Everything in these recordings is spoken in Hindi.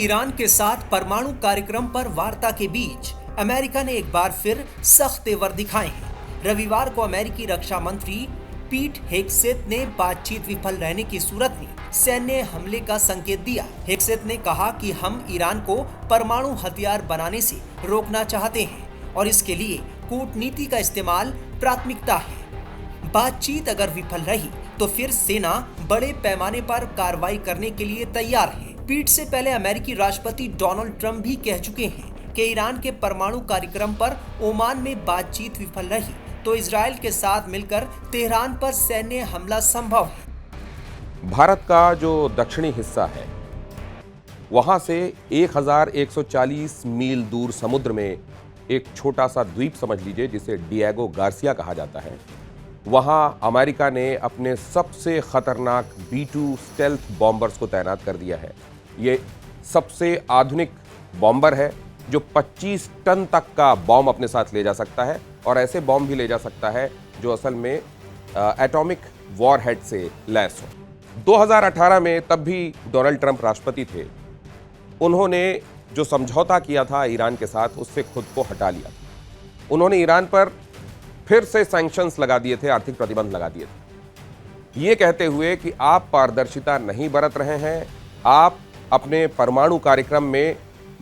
ईरान के साथ परमाणु कार्यक्रम पर वार्ता के बीच अमेरिका ने एक बार फिर सख्त तेवर दिखाए हैं। रविवार को अमेरिकी रक्षा मंत्री पीट हेग्सेथ ने बातचीत विफल रहने की सूरत में सैन्य हमले का संकेत दिया। हेग्सेथ ने कहा कि हम ईरान को परमाणु हथियार बनाने से रोकना चाहते हैं और इसके लिए कूटनीति का इस्तेमाल प्राथमिकता है। बातचीत अगर विफल रही तो फिर सेना बड़े पैमाने पर कार्रवाई करने के लिए तैयार है। पीट से पहले अमेरिकी राष्ट्रपति डोनाल्ड ट्रंप भी कह चुके हैं कि ईरान के परमाणु कार्यक्रम पर ओमान में बातचीत विफल रही तो इजराइल के साथ मिलकर तेहरान पर सैन्य हमला संभव है। भारत का जो दक्षिणी हिस्सा है वहां से 1140 मील दूर समुद्र में एक छोटा सा द्वीप समझ लीजिए जिसे डिएगो गार्सिया कहा जाता है। वहां अमेरिका ने अपने सबसे खतरनाक B-2 स्टेल्थ बॉम्बर्स को तैनात कर दिया है। ये सबसे आधुनिक बॉम्बर है जो 25 टन तक का बॉम्ब अपने साथ ले जा सकता है और ऐसे बॉम्ब भी ले जा सकता है जो असल में एटॉमिक वॉरहेड से लैस हो। 2018 में तब भी डोनाल्ड ट्रंप राष्ट्रपति थे। उन्होंने जो समझौता किया था ईरान के साथ उससे खुद को हटा लिया था। उन्होंने ईरान पर फिर से सैंक्शंस लगा दिए थे, आर्थिक प्रतिबंध लगा दिए थे, ये कहते हुए कि आप पारदर्शिता नहीं बरत रहे हैं, आप अपने परमाणु कार्यक्रम में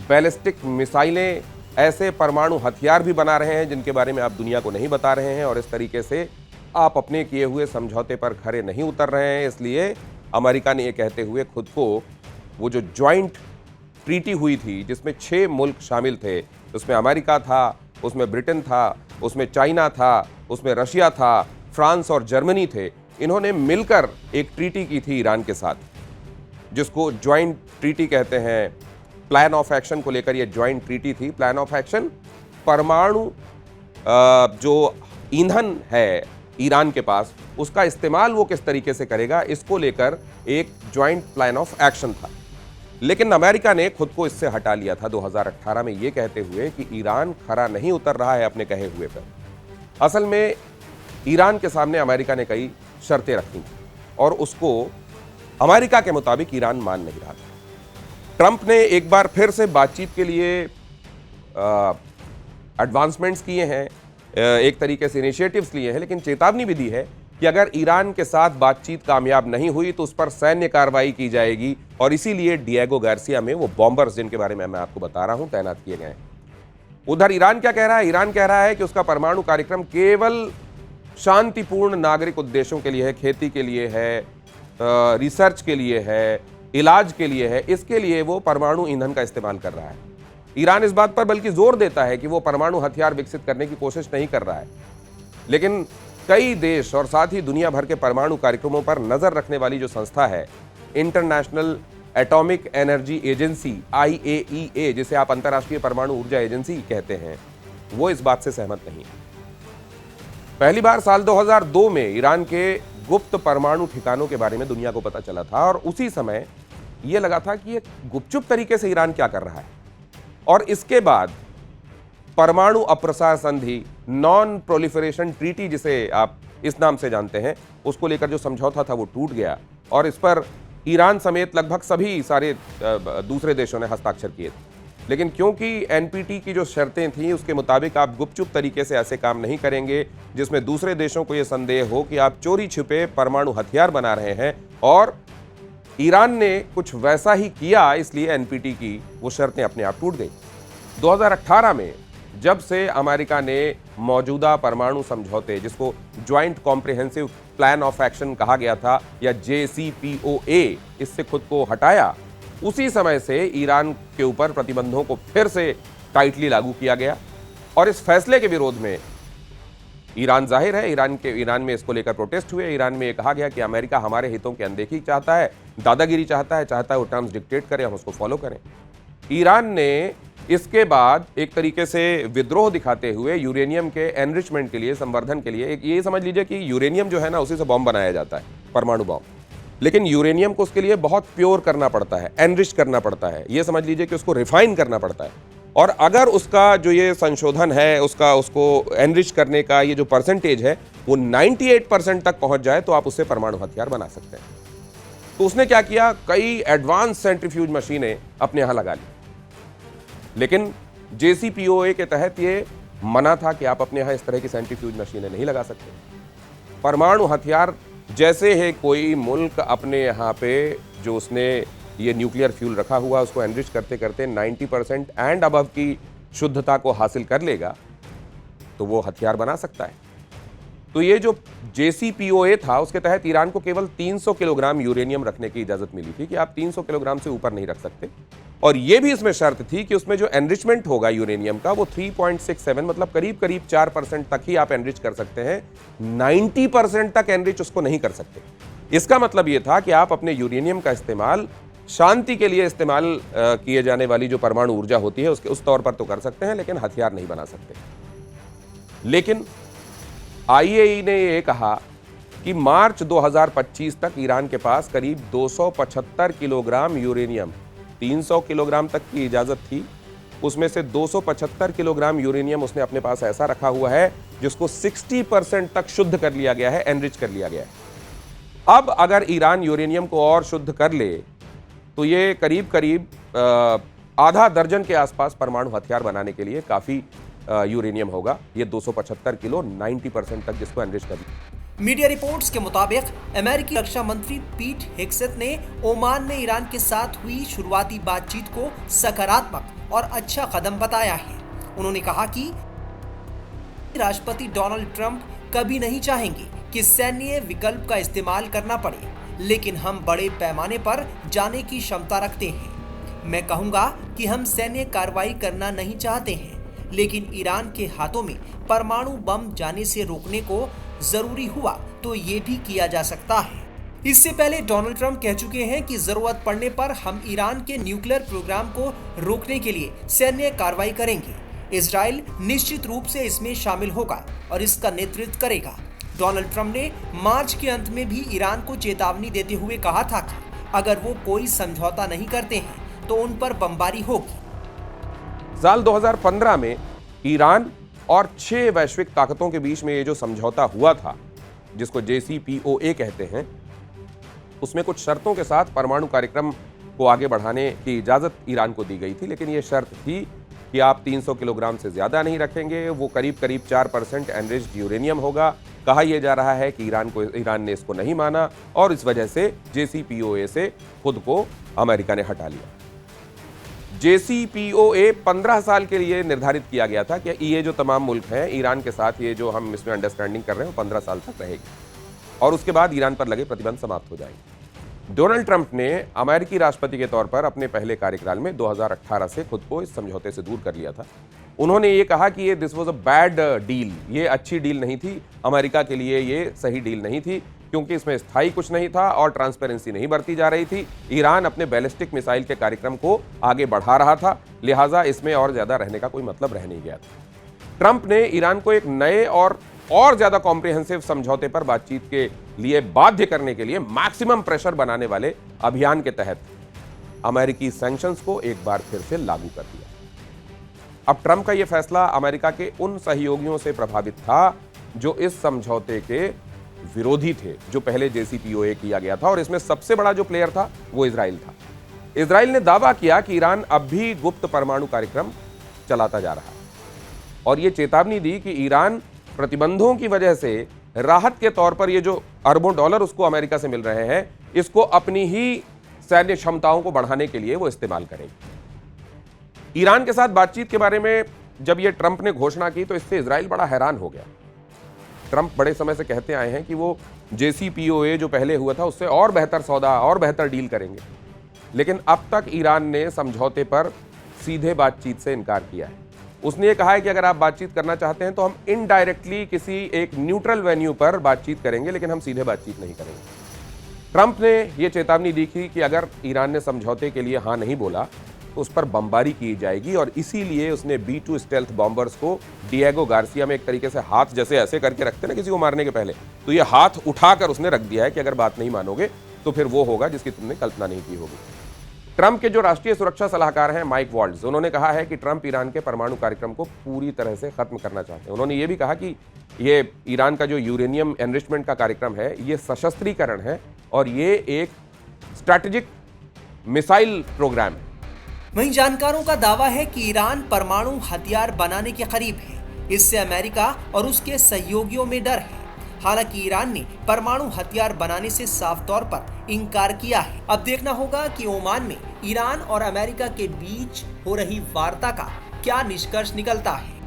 बैलिस्टिक मिसाइलें, ऐसे परमाणु हथियार भी बना रहे हैं जिनके बारे में आप दुनिया को नहीं बता रहे हैं और इस तरीके से आप अपने किए हुए समझौते पर खरे नहीं उतर रहे हैं। इसलिए अमेरिका ने ये कहते हुए खुद को वो जो ज्वाइंट ट्रीटी हुई थी जिसमें 6 मुल्क शामिल थे, उसमें अमेरिका था, उसमें ब्रिटेन था, उसमें चाइना था, उसमें रशिया था, फ्रांस और जर्मनी थे, इन्होंने मिलकर एक ट्रीटी की थी ईरान के साथ जिसको ज्वाइंट ट्रीटी कहते हैं। प्लान ऑफ एक्शन को लेकर ये ज्वाइंट ट्रीटी थी। प्लान ऑफ एक्शन परमाणु जो ईंधन है ईरान के पास उसका इस्तेमाल वो किस तरीके से करेगा इसको लेकर एक ज्वाइंट प्लान ऑफ एक्शन था। लेकिन अमेरिका ने खुद को इससे हटा लिया था 2018 में ये कहते हुए कि ईरान खरा नहीं उतर रहा है अपने कहे हुए पर। असल में ईरान के सामने अमेरिका ने कई शर्तें रखी और उसको अमेरिका के मुताबिक ईरान मान नहीं रहा था। ट्रंप ने एक बार फिर से बातचीत के लिए एडवांसमेंट्स किए हैं, एक तरीके से इनिशिएटिव्स लिए हैं, लेकिन चेतावनी भी दी है कि अगर ईरान के साथ बातचीत कामयाब नहीं हुई तो उस पर सैन्य कार्रवाई की जाएगी और इसीलिए डिएगो गार्सिया में वो बॉम्बर्स जिनके बारे में मैं आपको बता रहा हूं तैनात किए गए हैं। उधर ईरान क्या कह रहा है? ईरान कह रहा है कि उसका परमाणु कार्यक्रम केवल शांतिपूर्ण नागरिक उद्देश्यों के लिए है, खेती के लिए है, रिसर्च के लिए है, इलाज के लिए है, इसके लिए वो परमाणु ईंधन का इस्तेमाल कर रहा है। ईरान इस बात पर बल्कि जोर देता है कि वो परमाणु हथियार विकसित करने की कोशिश नहीं कर रहा है। लेकिन कई देश और साथ ही दुनिया भर के परमाणु कार्यक्रमों पर नजर रखने वाली जो संस्था है international atomic energy agency IAEA, जिसे आप अंतर्राष्ट्रीय परमाणु ऊर्जा एजेंसी कहते हैं, वो इस बात से सहमत नहीं है। पहली बार साल 2002 में ईरान के गुप्त परमाणु ठिकानों के बारे में दुनिया को पता चला था और उसी समय यह लगा था कि ये गुपचुप तरीके से ईरान क्या कर रहा है। और इसके बाद परमाणु अप्रसार संधि, नॉन प्रोलिफरेशन ट्रीटी जिसे आप इस नाम से जानते हैं, उसको लेकर जो समझौता था वो टूट गया और इस पर ईरान समेत लगभग सभी सारे दूसरे देशों ने हस्ताक्षर किए थे। लेकिन क्योंकि NPT की जो शर्तें थी उसके मुताबिक आप गुपचुप तरीके से ऐसे काम नहीं करेंगे जिसमें दूसरे देशों को यह संदेह हो कि आप चोरी छिपे परमाणु हथियार बना रहे हैं, और ईरान ने कुछ वैसा ही किया, इसलिए NPT की वो शर्तें अपने आप टूट गई। 2018 में जब से अमेरिका ने मौजूदा परमाणु समझौते जिसको joint comprehensive plan of action कहा गया था या JCPOA, इससे खुद को हटाया, उसी समय से ईरान के ऊपर प्रतिबंधों को फिर से टाइटली लागू किया गया। और इस फैसले के विरोध में ईरान, जाहिर है ईरान में इसको लेकर प्रोटेस्ट हुए। ईरान में ये कहा गया कि अमेरिका हमारे हितों की अनदेखी चाहता है, दादागिरी चाहता है वो टर्म्स डिक्टेट करे, हम उसको फॉलो करें। ईरान ने इसके बाद एक तरीके से विद्रोह दिखाते हुए यूरेनियम के एनरिचमेंट के लिए, संवर्धन के लिए, ये समझ लीजिए कि यूरेनियम जो है ना उसी से बॉम्ब बनाया जाता है, परमाणु बॉम्ब, लेकिन यूरेनियम को उसके लिए बहुत प्योर करना पड़ता है, एनरिच करना पड़ता है, ये समझ लीजिए कि उसको रिफाइन करना पड़ता है। और अगर उसका जो ये संशोधन है उसको एनरिच करने का ये जो परसेंटेज है वो 98% तक पहुंच जाए तो आप उससे परमाणु हथियार बना सकते हैं। तो उसने क्या किया, कई एडवांस सेंट्रीफ्यूज मशीनें अपने यहां लगा ली, लेकिन JCPOA के तहत ये मना था कि आप अपने यहां इस तरह की सेंट्रीफ्यूज मशीनें नहीं लगा सकते। परमाणु हथियार जैसे है कोई मुल्क अपने यहां पे जो उसने ये न्यूक्लियर फ्यूल रखा हुआ उसको एनरिच करते करते 90% एंड अबव की शुद्धता को हासिल कर लेगा तो वो हथियार बना सकता है। तो ये जो JCPOA था उसके तहत ईरान को केवल 300 किलोग्राम यूरेनियम रखने की इजाजत मिली थी कि आप 300 किलोग्राम से ऊपर नहीं रख सकते, और ये भी इसमें शर्त थी कि उसमें जो एनरिचमेंट होगा यूरेनियम का वो 3.67 मतलब करीब करीब 4% तक ही आप एनरिच कर सकते हैं, 90% तक एनरिच उसको नहीं कर सकते। इसका मतलब ये था कि आप अपने यूरेनियम का इस्तेमाल शांति के लिए इस्तेमाल किए जाने वाली जो परमाणु ऊर्जा होती है उसके उस तौर पर तो कर सकते हैं, लेकिन हथियार नहीं बना सकते। लेकिन IAEA ने यह कहा कि मार्च 2025 तक ईरान के पास करीब 275 किलोग्राम यूरेनियम, 300 किलोग्राम तक की इजाजत थी, उसमें से 275 किलोग्राम यूरेनियम उसने अपने पास ऐसा रखा हुआ है जिसको 60% तक शुद्ध कर लिया गया है, एनरिच कर लिया गया है। अब अगर ईरान यूरेनियम को और शुद्ध कर ले तो ये करीब करीब आधा दर्जन के आसपास परमाणु हथियार बनाने के लिए काफी यूरेनियम होगा। ये 275 किलो 90% तक जिसको एनरिच कर लिया। मीडिया रिपोर्ट्स के मुताबिक अमेरिकी रक्षा मंत्री पीट हेग्सेथ ने ओमान में ईरान के साथ हुई शुरुआती बातचीत को सकारात्मक और अच्छा कदम बताया है। उन्होंने कहा कि राष्ट्रपति डोनाल्ड ट्रंप कभी नहीं चाहेंगे कि सैन्य विकल्प का इस्तेमाल करना पड़े, लेकिन हम बड़े पैमाने पर जाने की क्षमता रखते हैं। मैं कहूंगा कि हम सैन्य कार्रवाई करना नहीं चाहते हैं, लेकिन ईरान के हाथों में परमाणु बम जाने से रोकने को जरूरी हुआ तो ये भी किया जा सकता है। इससे पहले डोनाल्ड ट्रंप कह चुके हैं कि जरूरत पड़ने पर हम ईरान के न्यूक्लियर प्रोग्राम को रोकने के लिए सैन्य कार्रवाई करेंगे। इजराइल निश्चित रूप से इसमें शामिल होगा और इसका नेतृत्व करेगा। डोनाल्ड ट्रंप ने मार्च के अंत में भी ईरान को चेतावनी देते हुए कहा था कि अगर वो कोई समझौता नहीं करते हैं तो उन पर बमबारी होगी। साल 2015 में ईरान और 6 वैश्विक ताकतों के बीच में ये जो समझौता हुआ था जिसको JCPOA कहते हैं, उसमें कुछ शर्तों के साथ परमाणु कार्यक्रम को आगे बढ़ाने की इजाजत ईरान को दी गई थी, लेकिन यह शर्त थी कि आप 300 किलोग्राम से ज्यादा नहीं रखेंगे, वो करीब करीब 4% एनरिच्ड यूरेनियम होगा। कहा यह जा रहा है कि ईरान ने इसको नहीं माना और इस वजह से JCPOA से खुद को अमेरिका ने हटा लिया। JCPOA 15 साल के लिए निर्धारित किया गया था कि ये जो तमाम मुल्क हैं ईरान के साथ ये जो हम इसमें अंडरस्टैंडिंग कर रहे हैं वो 15 साल तक रहेगी और उसके बाद ईरान पर लगे प्रतिबंध समाप्त हो जाएंगे। डोनाल्ड ट्रंप ने अमेरिकी राष्ट्रपति के तौर पर अपने पहले कार्यकाल में 2018 से खुद को इस समझौते से दूर कर लिया था। उन्होंने ये कहा कि ये this was a bad deal, ये अच्छी डील नहीं थी, अमेरिका के लिए ये सही डील नहीं थी क्योंकि इसमें स्थायी कुछ नहीं था और ट्रांसपेरेंसी नहीं बरती जा रही थी। ईरान अपने बैलिस्टिक मिसाइल के कार्यक्रम को आगे बढ़ा रहा था, लिहाजा इसमें और ज्यादा रहने का कोई मतलब रह नहीं गया था। ट्रंप ने ईरान को एक नए और ज्यादा कॉम्प्रिहेंसिव समझौते पर बातचीत के लिए बाध्य करने के लिए मैक्सिमम प्रेशर बनाने वाले अभियान के तहत अमेरिकी सैंक्शंस को एक बार फिर से लागू कर दिया। अब ट्रंप का यह फैसला अमेरिका के उन सहयोगियों से प्रभावित था जो इस समझौते के विरोधी थे, जो पहले JCPOA किया गया था, और इसमें सबसे बड़ा जो प्लेयर था वो इजराइल था। इजराइल ने दावा किया कि ईरान अब भी गुप्त परमाणु कार्यक्रम चलाता जा रहा है और यह चेतावनी दी कि ईरान प्रतिबंधों की वजह से राहत के तौर पर ये जो अरबों डॉलर उसको अमेरिका से मिल रहे हैं, इसको अपनी ही सैन्य क्षमताओं को बढ़ाने के लिए वो इस्तेमाल करेगी। ईरान के साथ बातचीत के बारे में जब ये ट्रंप ने घोषणा की तो इससे इजराइल बड़ा हैरान हो गया। ट्रंप बड़े समय से कहते आए हैं कि वो JCPOA जो पहले हुआ था उससे और बेहतर सौदा और बेहतर डील करेंगे, लेकिन अब तक ईरान ने समझौते पर सीधे बातचीत से इनकार किया है। उसने ये कहा है कि अगर आप बातचीत करना चाहते हैं तो हम इनडायरेक्टली किसी एक न्यूट्रल वेन्यू पर बातचीत करेंगे, लेकिन हम सीधे बातचीत नहीं करेंगे। ट्रंप ने यह चेतावनी दी थी कि अगर ईरान ने समझौते के लिए हाँ नहीं बोला तो उस पर बमबारी की जाएगी और इसीलिए उसने B-2 स्टेल्थ बॉम्बर्स को डिएगो गार्सिया में एक तरीके से हाथ जैसे ऐसे करके रखते ना किसी को मारने के पहले, तो ये हाथ उठाकर उसने रख दिया है कि अगर बात नहीं मानोगे तो फिर वो होगा जिसकी तुमने कल्पना नहीं की होगी। ट्रंप के जो राष्ट्रीय सुरक्षा सलाहकार हैं माइक वॉल्ट्ज, उन्होंने कहा है कि ट्रंप ईरान के परमाणु कार्यक्रम को पूरी तरह से खत्म करना चाहते हैं। उन्होंने ये भी कहा कि ये ईरान का जो यूरेनियम एनरिचमेंट का कार्यक्रम है ये सशस्त्रीकरण है और ये एक स्ट्रैटेजिक मिसाइल प्रोग्राम है। वहीं जानकारों का दावा है कि ईरान परमाणु हथियार बनाने के करीब है। इससे अमेरिका और उसके सहयोगियों में डर है। हालांकि ईरान ने परमाणु हथियार बनाने से साफ तौर पर इंकार किया है। अब देखना होगा कि ओमान में ईरान और अमेरिका के बीच हो रही वार्ता का क्या निष्कर्ष निकलता है।